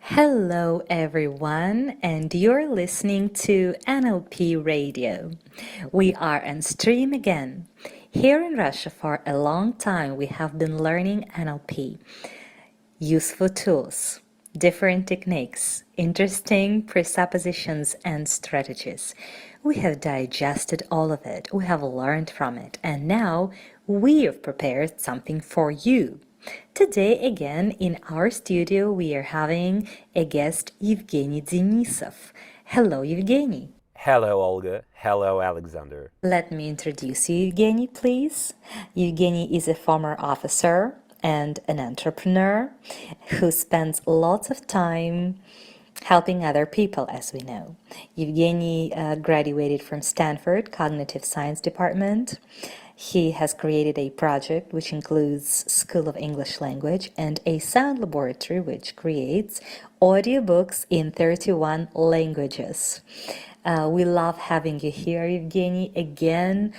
Hello, everyone, and you're listening to NLP Radio. We are on stream again. Here in Russia, for a long time, we have been learning NLP, useful tools, different techniques, interesting presuppositions, and strategies. We have digested all of it, we have learned from it, and now we have prepared something for you. Today, again, in our studio, we are having a guest, Evgeniy Denissov. Hello, Evgeny. Hello, Olga. Hello, Alexander. Let me introduce you, Evgeny, please. Evgeny is a former officer and an entrepreneur who spends lots of time helping other people, as we know. Evgeny graduated from Stanford Cognitive Science Department. He has created a project which includes School of English Language and a sound laboratory which creates audiobooks in 31 languages. We love having you here, Evgeny. Again,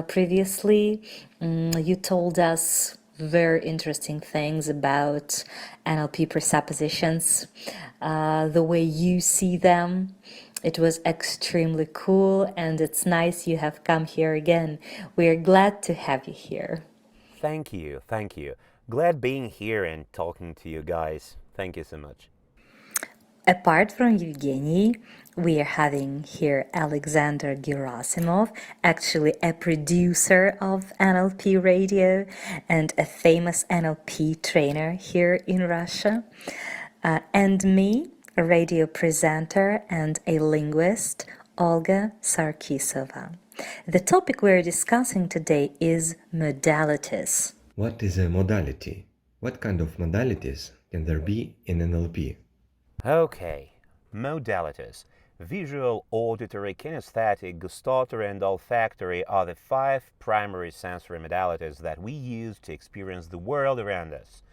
previously, you told us very interesting things about NLP presuppositions, the way you see them. It was extremely cool, and it's nice you have come here again. We are glad to have you here. Thank you. Thank you. Glad being here and talking to you guys. Thank you so much. Apart from Evgeny, we are having here Alexander Gerasimov, actually a producer of NLP Radio and a famous NLP trainer here in Russia, and me, a radio presenter and a linguist, Olga Sarkisova. The topic we're discussing today is modalities. What is a modality? What kind of modalities can there be in NLP? Okay. Modalities. Visual, auditory, kinesthetic, gustatory, and olfactory are the 5 primary sensory modalities that we use to experience the world around us.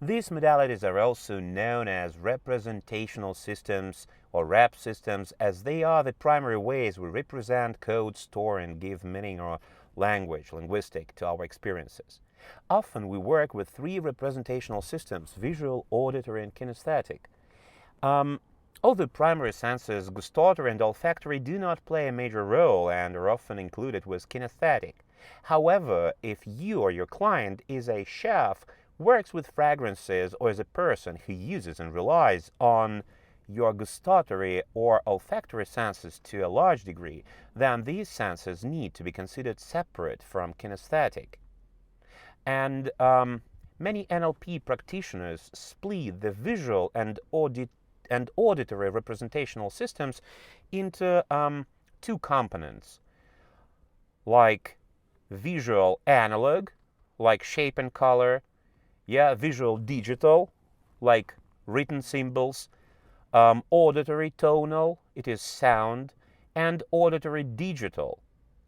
These modalities are also known as representational systems or rep systems, as they are the primary ways we represent, code, store, and give meaning or linguistic to our experiences. Often we work with 3 representational systems: visual, auditory, and kinesthetic. All the primary senses, gustatory and olfactory, do not play a major role and are often included with kinesthetic. However, if you or your client is a chef, works with fragrances, or is a person who uses and relies on your gustatory or olfactory senses to a large degree, then these senses need to be considered separate from kinesthetic. And many NLP practitioners split the visual and auditory representational systems into 2 components, like visual analog, like shape and color, visual digital, like written symbols, auditory tonal, it is sound, and auditory digital,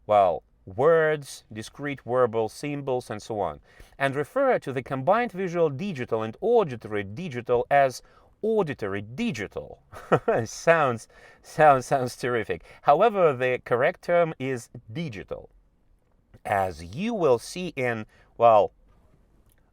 well, words, discrete verbal symbols, and so on, and refer to the combined visual digital and auditory digital as auditory digital. sounds terrific. However, the correct term is digital. As you will see in,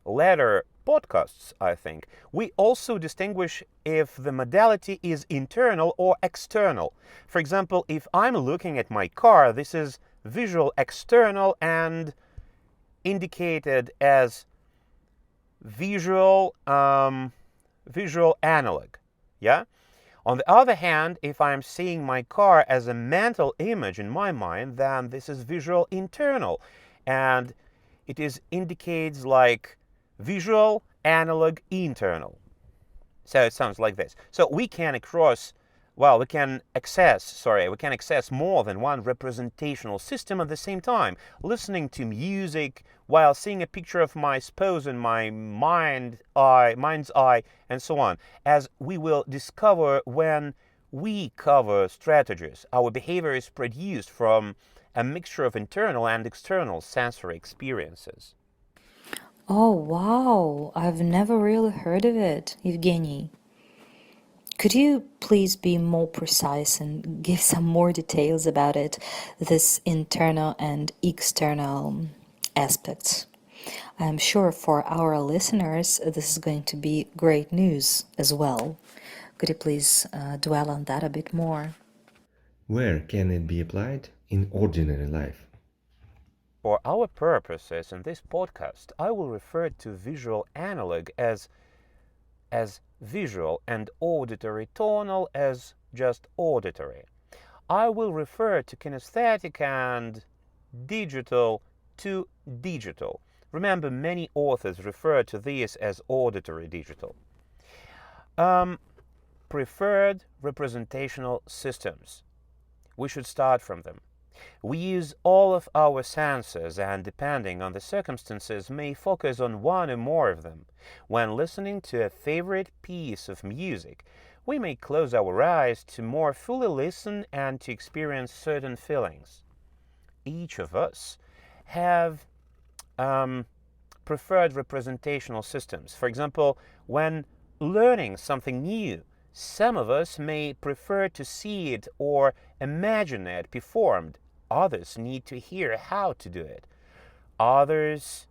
later podcasts, I think, we also distinguish if the modality is internal or external. For example, if I'm looking at my car, this is visual external and indicated as visual analog. On the other hand, if I'm seeing my car as a mental image in my mind, then this is visual internal, and it indicates like visual analog internal. So it sounds like this. So we can access more than one representational system at the same time, listening to music while seeing a picture of my spouse in my mind's eye, and so on, as we will discover when we cover strategies. Our behavior is produced from a mixture of internal and external sensory experiences. Oh, wow! I've never really heard of it, Evgeny. Could you please be more precise and give some more details about it, this internal and external aspects? I'm sure for our listeners this is going to be great news as well. Could you please dwell on that a bit more? Where can it be applied in ordinary life? For our purposes in this podcast, I will refer to visual analog as visual and auditory tonal as just auditory. I will refer to kinesthetic and digital to digital. Remember, many authors refer to this as auditory digital. Preferred representational systems. We should start from them. We use all of our senses and, depending on the circumstances, may focus on one or more of them. When listening to a favorite piece of music, we may close our eyes to more fully listen and to experience certain feelings. Each of us have preferred representational systems. For example, when learning something new, some of us may prefer to see it or imagine it performed. Others need to hear how to do it. Others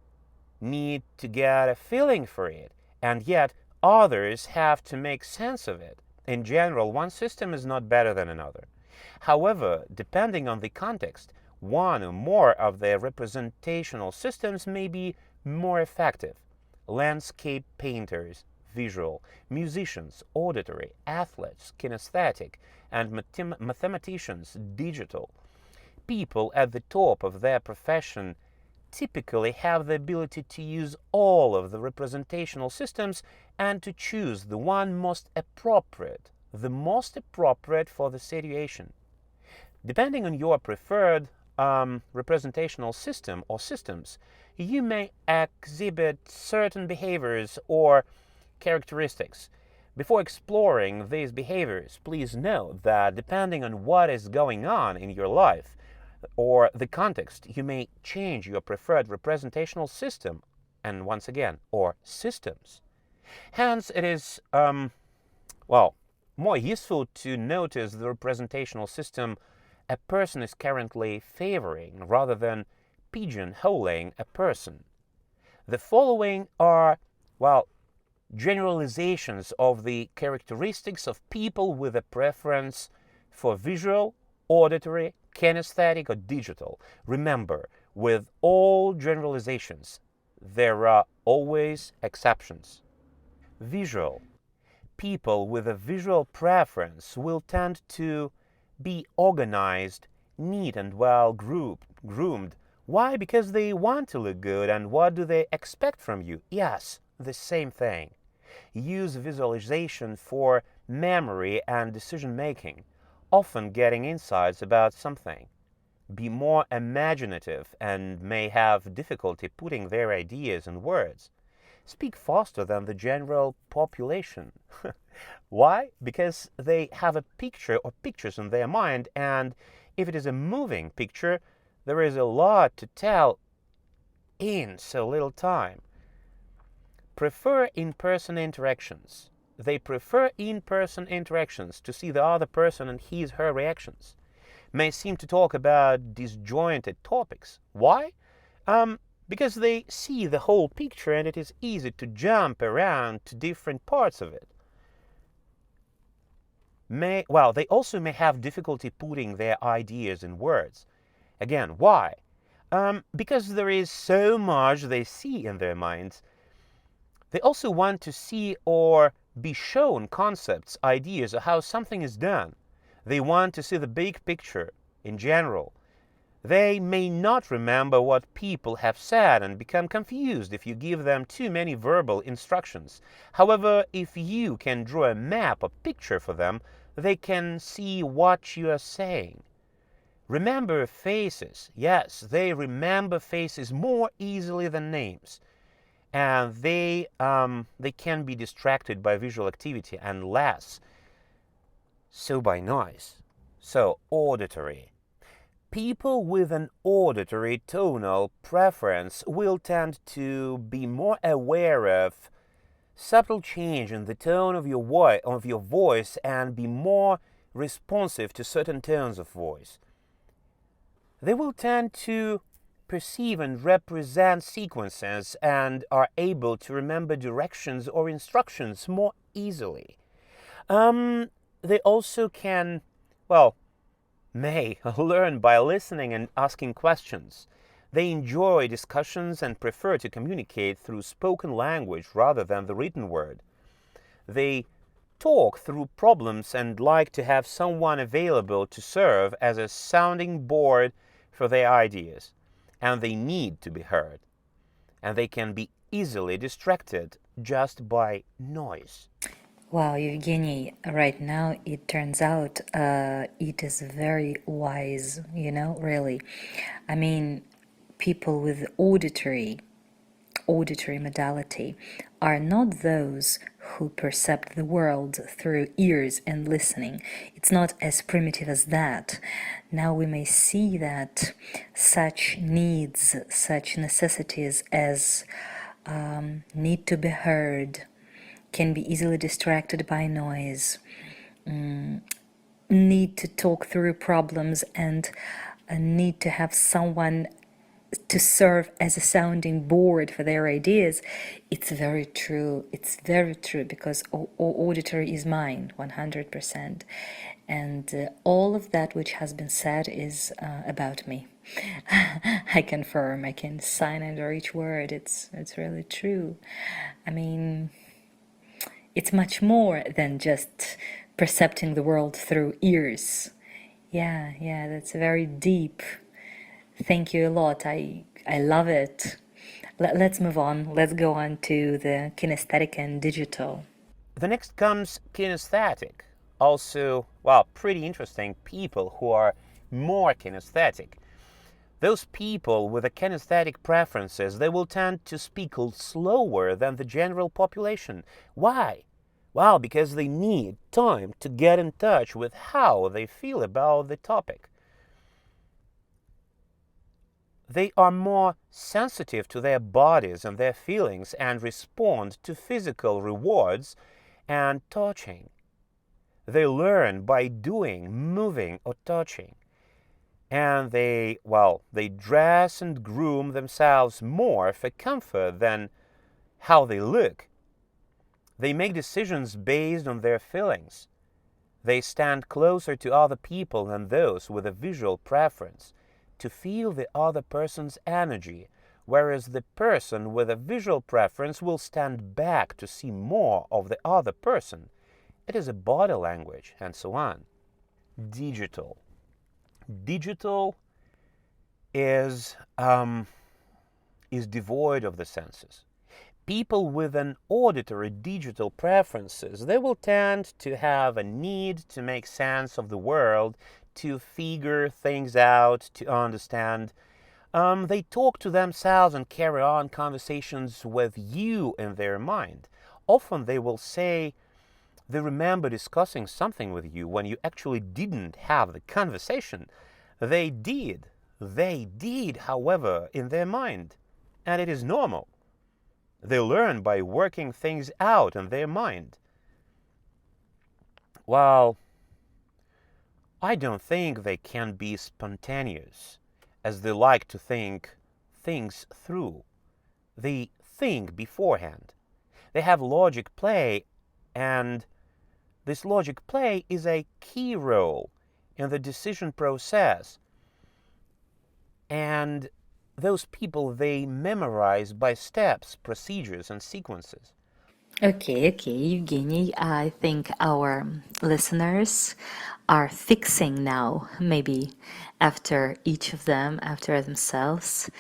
need to get a feeling for it, and yet others have to make sense of it. In general, one system is not better than another. However, depending on the context, one or more of the representational systems may be more effective. Landscape painters, visual, musicians, auditory, athletes, kinesthetic, and mathematicians, digital. People at the top of their profession typically have the ability to use all of the representational systems and to choose the one most appropriate for the situation. Depending on your preferred representational system or systems, you may exhibit certain behaviors or characteristics. Before exploring these behaviors, please know that depending on what is going on in your life or the context, you may change your preferred representational system, and once again, or systems. Hence, it is, more useful to notice the representational system a person is currently favoring rather than pigeonholing a person. The following are, generalizations of the characteristics of people with a preference for visual, auditory, kinesthetic, or digital. Remember, with all generalizations, there are always exceptions. Visual. People with a visual preference will tend to be organized, neat, and well groomed. Why? Because they want to look good. And what do they expect from you? Yes, the same thing. Use visualization for memory and decision making, often getting insights about something. Be more imaginative and may have difficulty putting their ideas in words. Speak faster than the general population. Why? Because they have a picture or pictures in their mind, and if it is a moving picture, there is a lot to tell in so little time. Prefer in-person interactions. They prefer in-person interactions to see the other person and his her reactions. May seem to talk about disjointed topics. Why? Because they see the whole picture and it is easy to jump around to different parts of it. They also may have difficulty putting their ideas in words. Again, why? Because there is so much they see in their minds. They also want to see or be shown concepts, ideas, or how something is done. They want to see the big picture in general. They may not remember what people have said and become confused if you give them too many verbal instructions. However, if you can draw a map or picture for them, they can see what you are saying. Remember faces. Yes, they remember faces more easily than names. And they can be distracted by visual activity and less so by noise. So, auditory. People with an auditory tonal preference will tend to be more aware of subtle change in the tone of your voice and be more responsive to certain tones of voice. They will tend to perceive and represent sequences and are able to remember directions or instructions more easily. They also can, well, may learn by listening and asking questions. They enjoy discussions and prefer to communicate through spoken language rather than the written word. They talk through problems and like to have someone available to serve as a sounding board for their ideas. And they need to be heard. And they can be easily distracted just by noise. Wow, Evgeny, right now it turns out it is very wise, really. I mean, people with auditory modality are not those who perceive the world through ears and listening. It's not as primitive as that. Now we may see that such needs, such necessities as need to be heard, can be easily distracted by noise, need to talk through problems, and need to have someone to serve as a sounding board for their ideas. It's very true. It's very true, because auditory is mine 100%. And all of that which has been said is about me. I confirm, I can sign under each word. It's really true. I mean, it's much more than just percepting the world through ears. Yeah, that's very deep. Thank you a lot. I love it. Let's move on. Let's go on to the kinesthetic and digital. The next comes kinesthetic. Also, well, pretty interesting people who are more kinesthetic. Those people with the kinesthetic preferences, they will tend to speak slower than the general population. Why? Well, because they need time to get in touch with how they feel about the topic. They are more sensitive to their bodies and their feelings and respond to physical rewards and touching. They learn by doing, moving, or touching. And they dress and groom themselves more for comfort than how they look. They make decisions based on their feelings. They stand closer to other people than those with a visual preference, to feel the other person's energy, whereas the person with a visual preference will stand back to see more of the other person. It is a body language, and so on. Digital. Digital is devoid of the senses. People with an auditory digital preferences, they will tend to have a need to make sense of the world, to figure things out, to understand. They talk to themselves and carry on conversations with you in their mind. Often they will say they remember discussing something with you when you actually didn't have the conversation. They did, however, in their mind. And it is normal. They learn by working things out in their mind. Well, I don't think they can be spontaneous, as they like to think things through. They think beforehand. They have logic play, and this logic play is a key role in the decision process. And those people, they memorize by steps, procedures, and sequences. Okay, Evgeny, I think our listeners are fixing now, maybe after each of them, after themselves,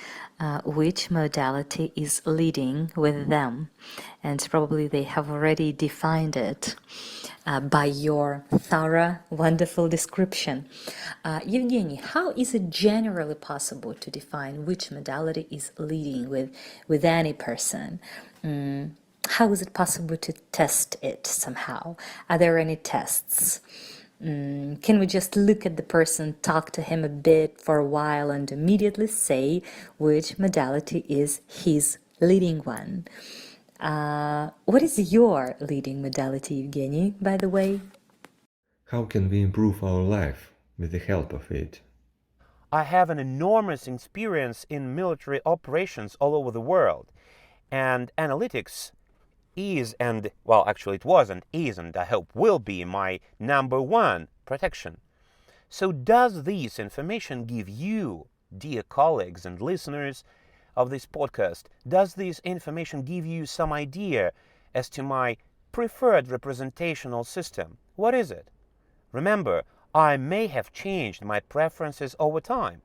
which modality is leading with them. And probably they have already defined it by your thorough, wonderful description. Evgeny, how is it generally possible to define which modality is leading with any person? How is it possible to test it somehow? Are there any tests? Can we just look at the person, talk to him a bit for a while, and immediately say which modality is his leading one? What is your leading modality, Evgeny, by the way? How can we improve our life with the help of it? I have an enormous experience in military operations all over the world, and analytics is, and well, actually it was and is, and I hope will be my number one protection. So does this information give you, dear colleagues and listeners of this podcast, does this information give you some idea as to my preferred representational system? What is it? Remember, I may have changed my preferences over time.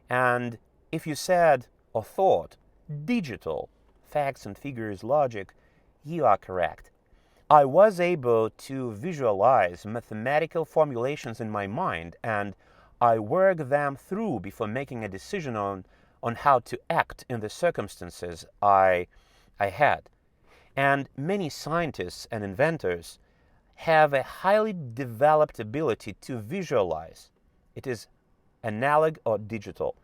And if you said or thought digital, facts and figures logic, you are correct. I was able to visualize mathematical formulations in my mind, and I worked them through before making a decision on how to act in the circumstances I had. And many scientists and inventors have a highly developed ability to visualize. It is analog or digital.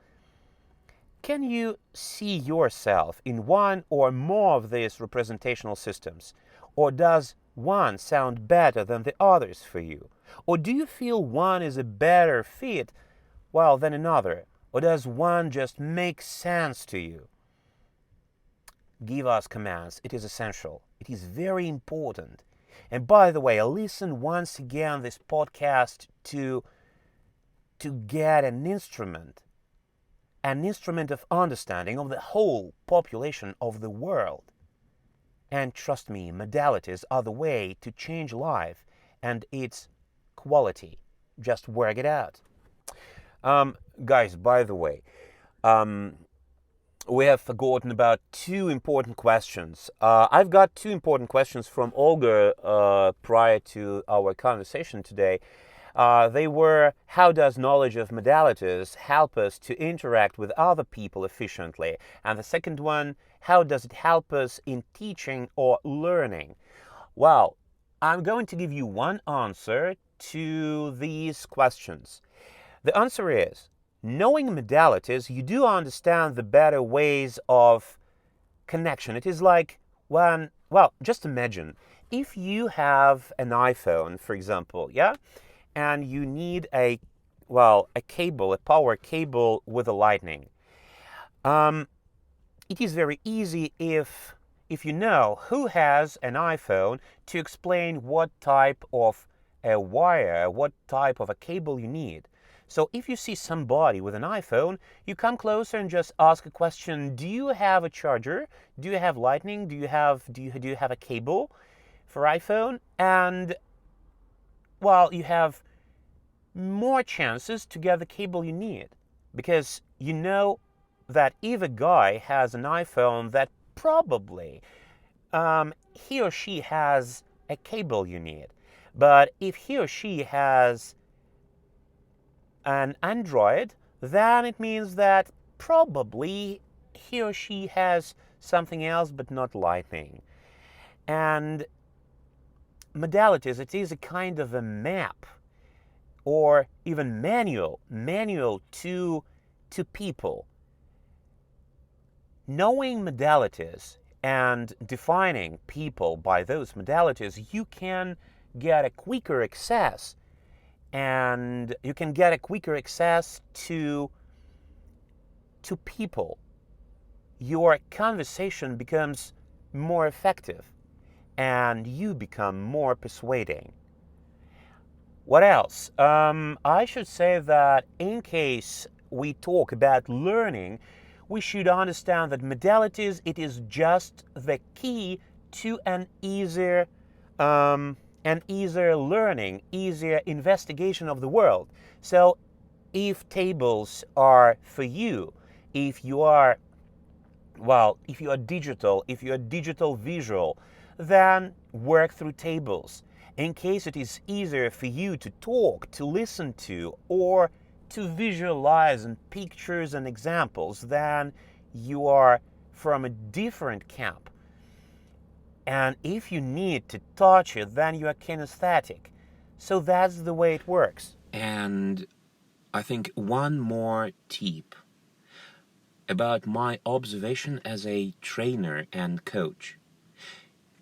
Can you see yourself in one or more of these representational systems? Or does one sound better than the others for you? Or do you feel one is a better fit, well, than another? Or does one just make sense to you? Give us commands. It is essential. It is very important. And by the way, listen once again this podcast to get an instrument of understanding of the whole population of the world. And trust me, modalities are the way to change life and its quality. Just work it out. Guys, by the way, we have forgotten about two important questions. I've got two important questions from Olga prior to our conversation today. They were, how does knowledge of modalities help us to interact with other people efficiently? And the second one, how does it help us in teaching or learning? Well, I'm going to give you one answer to these questions. The answer is, knowing modalities, you do understand the better ways of connection. It is like when, well, just imagine, if you have an iPhone, for example, yeah? And you need a cable, a power cable with a lightning. It is very easy if you know who has an iPhone to explain what type of a wire, what type of a cable you need. So if you see somebody with an iPhone, you come closer and just ask a question. Do you have a charger? Do you have lightning? Do you have a cable for iPhone? And well, you have more chances to get the cable you need, because you know that if a guy has an iPhone, that probably he or she has a cable you need. But if he or she has an Android, then it means that probably he or she has something else but not lightning. And modalities, it is a kind of a map or even manual to people. Knowing modalities and defining people by those modalities, you can get a quicker access, and you can get a quicker access to people. Your conversation becomes more effective and you become more persuading. What else? I should say that in case we talk about learning, we should understand that modalities, it is just the key to an easier learning, easier investigation of the world. So if tables are for you, if you are digital visual, then work through tables. In case it is easier for you to talk, to listen to, or to visualize in pictures and examples, then you are from a different camp. And if you need to touch it, then you are kinesthetic. So that's the way it works. And I think one more tip about my observation as a trainer and coach.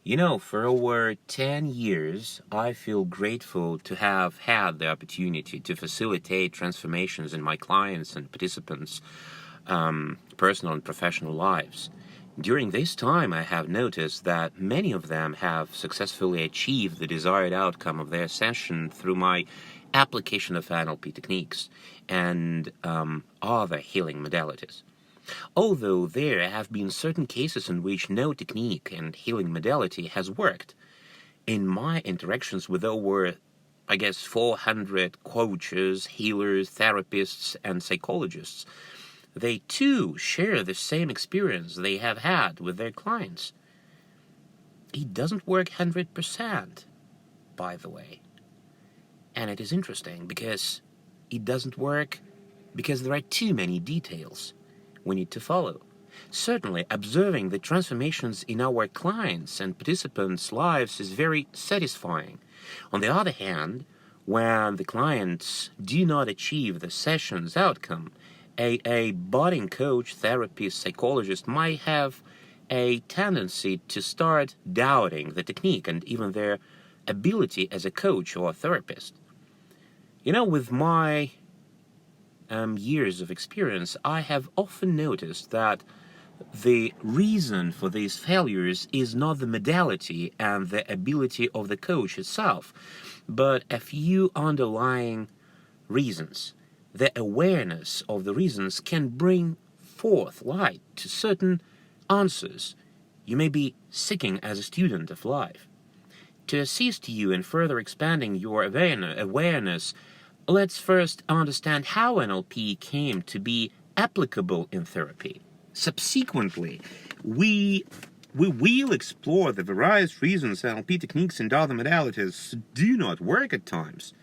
You know, for over 10 years, I feel grateful to have had the opportunity to facilitate transformations in my clients and participants' personal and professional lives. During this time, I have noticed that many of them have successfully achieved the desired outcome of their session through my application of NLP techniques and other healing modalities. Although there have been certain cases in which no technique and healing modality has worked, in my interactions with over, 400 coaches, healers, therapists, and psychologists, they too share the same experience they have had with their clients. It doesn't work 100%, by the way. And it is interesting because it doesn't work because there are too many details we need to follow. Certainly, observing the transformations in our clients' and participants' lives is very satisfying. On the other hand, when the clients do not achieve the session's outcome, a budding coach, therapist, psychologist might have a tendency to start doubting the technique and even their ability as a coach or a therapist. With my years of experience, I have often noticed that the reason for these failures is not the modality and the ability of the coach itself, but a few underlying reasons. The awareness of the reasons can bring forth light to certain answers you may be seeking as a student of life. To assist you in further expanding your awareness, let's first understand how NLP came to be applicable in therapy. Subsequently, we will explore the various reasons NLP techniques and other modalities do not work at times.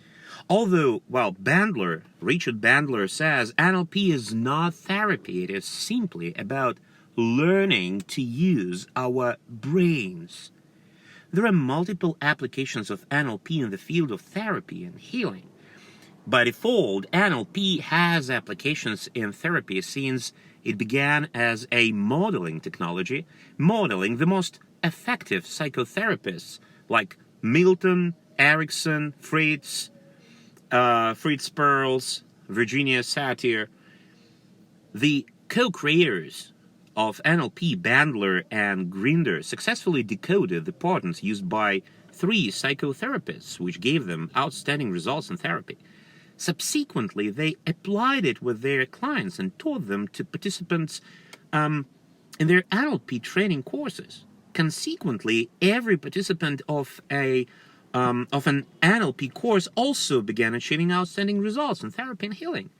Although, Richard Bandler says NLP is not therapy, it is simply about learning to use our brains. There are multiple applications of NLP in the field of therapy and healing. By default, NLP has applications in therapy since it began as a modeling technology, modeling the most effective psychotherapists like Milton, Erickson, Fritz Perls, Virginia Satir. The co-creators of NLP, Bandler and Grinder, successfully decoded the patterns used by 3 psychotherapists, which gave them outstanding results in therapy. Subsequently, they applied it with their clients and taught them to participants in their NLP training courses. Consequently, every participant of an NLP course also began achieving outstanding results in therapy and healing.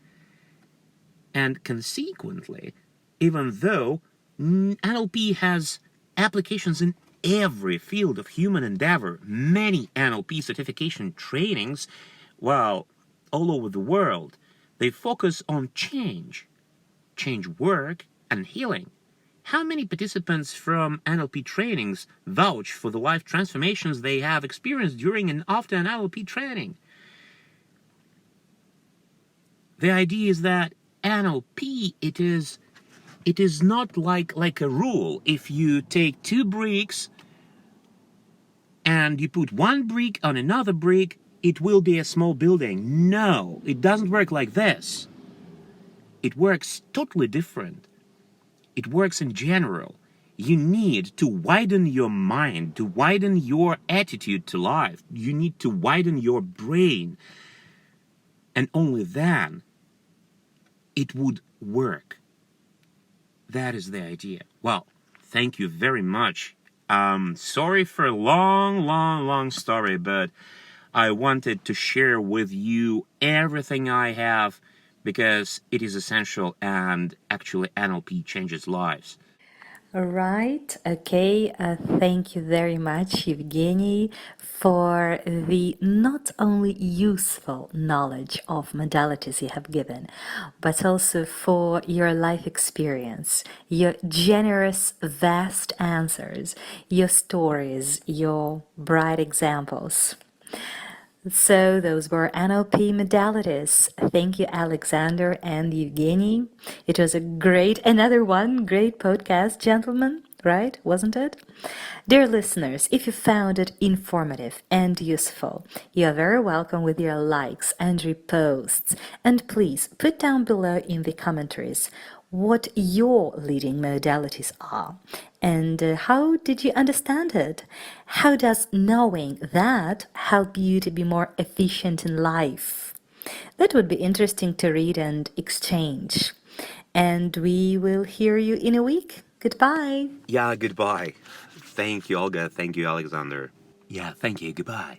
And consequently, even though NLP has applications in every field of human endeavor, many NLP certification trainings, all over the world, they focus on change work, and healing. How many participants from NLP trainings vouch for the life transformations they have experienced during and after an NLP training? The idea is that NLP, it is not like a rule. If you take 2 bricks and you put one brick on another brick, it will be a small building. No, it doesn't work like this. It works totally different. It works in general. You need to widen your mind, to widen your attitude to life. You need to widen your brain. And only then it would work. That is the idea. Well, thank you very much. Sorry for a long story, but I wanted to share with you everything I have because it is essential and actually NLP changes lives. All right. Okay. Thank you very much, Evgeniy, for the not only useful knowledge of modalities you have given, but also for your life experience, your generous, vast answers, your stories, your bright examples. So those were NLP modalities. Thank you, Alexander and Evgeniy. It was another great podcast, gentlemen, right? Wasn't it? Dear listeners, if you found it informative and useful, you are very welcome with your likes and reposts. And please put down below in the commentaries what your leading modalities are, and how did you understand it? How does knowing that help you to be more efficient in life? That would be interesting to read and exchange. And we will hear you in a week. Goodbye. Yeah, goodbye. Thank you, Olga. Thank you, Alexander. Yeah, thank you. Goodbye.